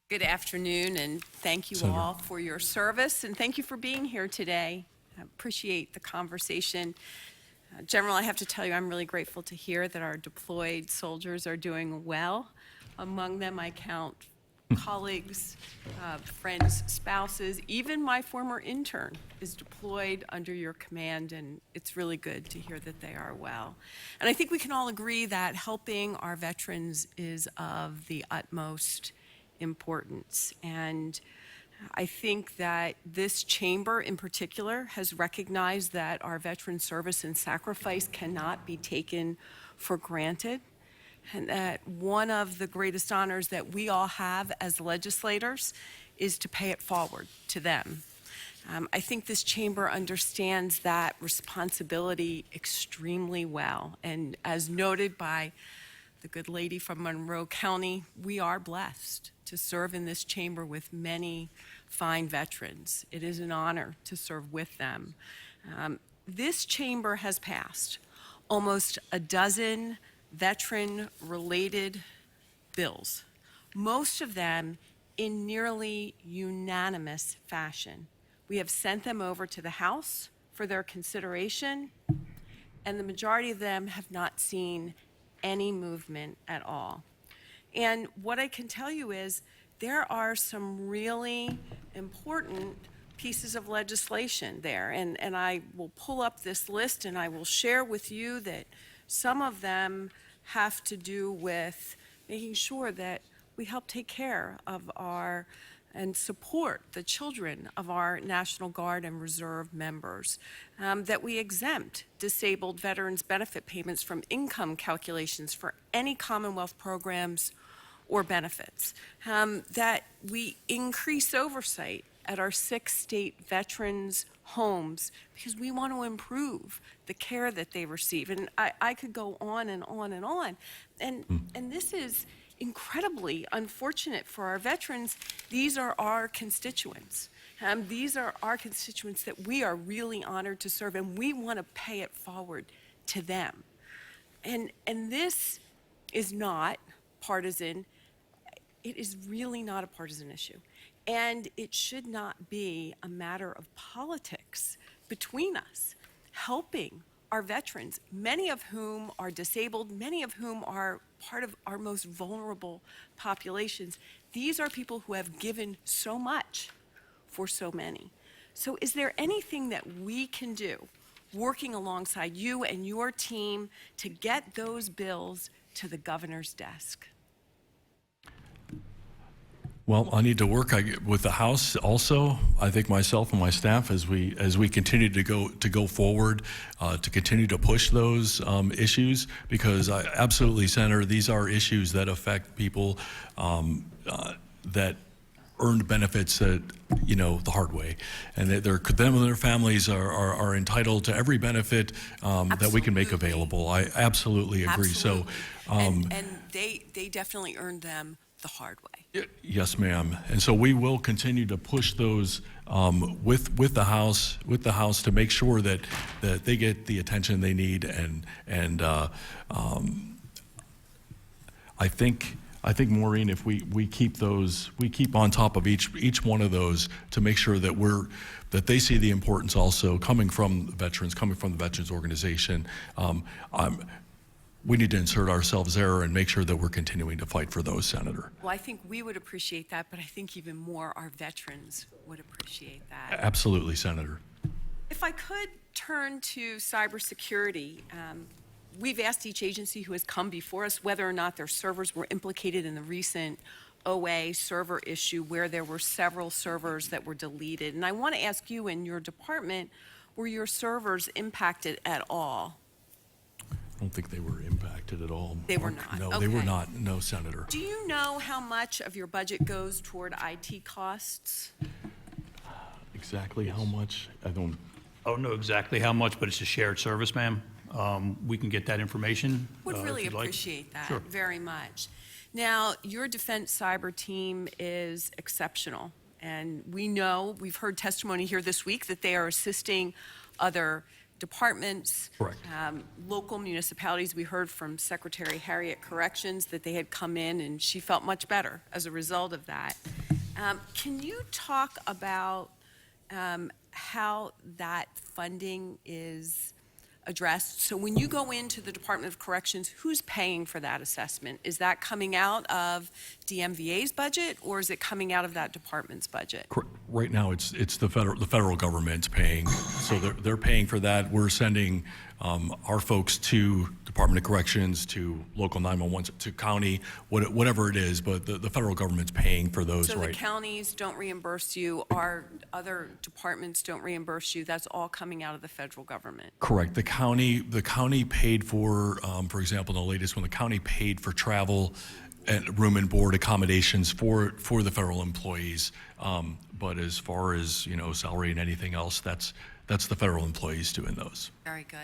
Good afternoon, and thank you Senator. all for your service, and thank you for being here today. I appreciate the conversation. General, I have to tell you, I'm really grateful to hear that our deployed soldiers are doing well. Among them, I count colleagues, friends, spouses, even my former intern is deployed under your command, and it's really good to hear that they are well. And I think we can all agree that helping our veterans is of the utmost importance. And I think that this chamber in particular has recognized that our veteran service and sacrifice cannot be taken for granted, and that one of the greatest honors that we all have as legislators is to pay it forward to them. I think this chamber understands that responsibility extremely well, and as noted by the good lady from Monroe County, we are blessed to serve in this chamber with many fine veterans. It is an honor to serve with them. This chamber has passed almost a dozen veteran-related bills, most of them in nearly unanimous fashion. We have sent them over to the House for their consideration, and the majority of them have not seen any movement at all. And what I can tell you is there are some really important pieces of legislation there. And I will pull up this list and I will share with you that some of them have to do with making sure that we help take care of and support the children of our National Guard and Reserve members, that we exempt disabled veterans benefit payments from income calculations for any Commonwealth programs or benefits, that we increase oversight at our 6 state veterans' homes because we want to improve the care that they receive. And I could go on and on and on. And this is incredibly unfortunate for our veterans. These are our constituents. These are our constituents that we are really honored to serve, and we want to pay it forward to them. And this is not partisan. It is really not a partisan issue. And it should not be a matter of politics between us, helping our veterans, many of whom are disabled, many of whom are part of our most vulnerable populations. These are people who have given so much for so many. So is there anything that we can do, working alongside you and your team, to get those bills to the governor's desk? Well, I need to work with the House also. I think myself and my staff, as we continue to go forward, to continue to push those issues, because absolutely, Senator, these are issues that affect people that earned benefits that, the hard way, and that them and their families are entitled to every benefit that we can make available. I absolutely agree. Absolutely. So, and they definitely earned them the hard way. Yes, ma'am. And so we will continue to push those with the House to make sure that they get the attention they need. And I think Maureen, if we keep on top of each one of those to make sure that they see the importance also coming from the veterans organization. We need to insert ourselves there and make sure that we're continuing to fight for those, Senator. Well, I think we would appreciate that, but I think even more our veterans would appreciate that. Absolutely, Senator. If I could turn to cybersecurity, we've asked each agency who has come before us whether or not their servers were implicated in the recent OA server issue where there were several servers that were deleted. And I want to ask you in your department, were your servers impacted at all? I don't think they were impacted at all. They were not? No, okay. They were not. No, Senator. Do you know how much of your budget goes toward IT costs? Exactly how much? I don't know exactly how much, but it's a shared service, ma'am. We can get that information. Would really if you'd like. appreciate that Sure. very much. Now, your defense cyber team is exceptional. And we've heard testimony here this week that they are assisting other departments. Correct. Local municipalities, we heard from Secretary Harriet Corrections that they had come in and she felt much better as a result of that. Can you talk about how that funding is addressed? So when you go into the Department of Corrections, who's paying for that assessment? Is that coming out of DMVA's budget, or is it coming out of that department's budget? Right now, it's the federal government's paying, so they're paying for that. We're sending our folks to Department of Corrections, to local 911, to county, whatever it is, but the federal government's paying for those, So right? the counties don't reimburse you, our other departments don't reimburse you, that's all coming out of the federal government? Correct. The county paid for example, the latest one, the county paid for travel and room and board accommodations for the federal employees. But as far as, salary and anything else, that's the federal employees doing those. Very good.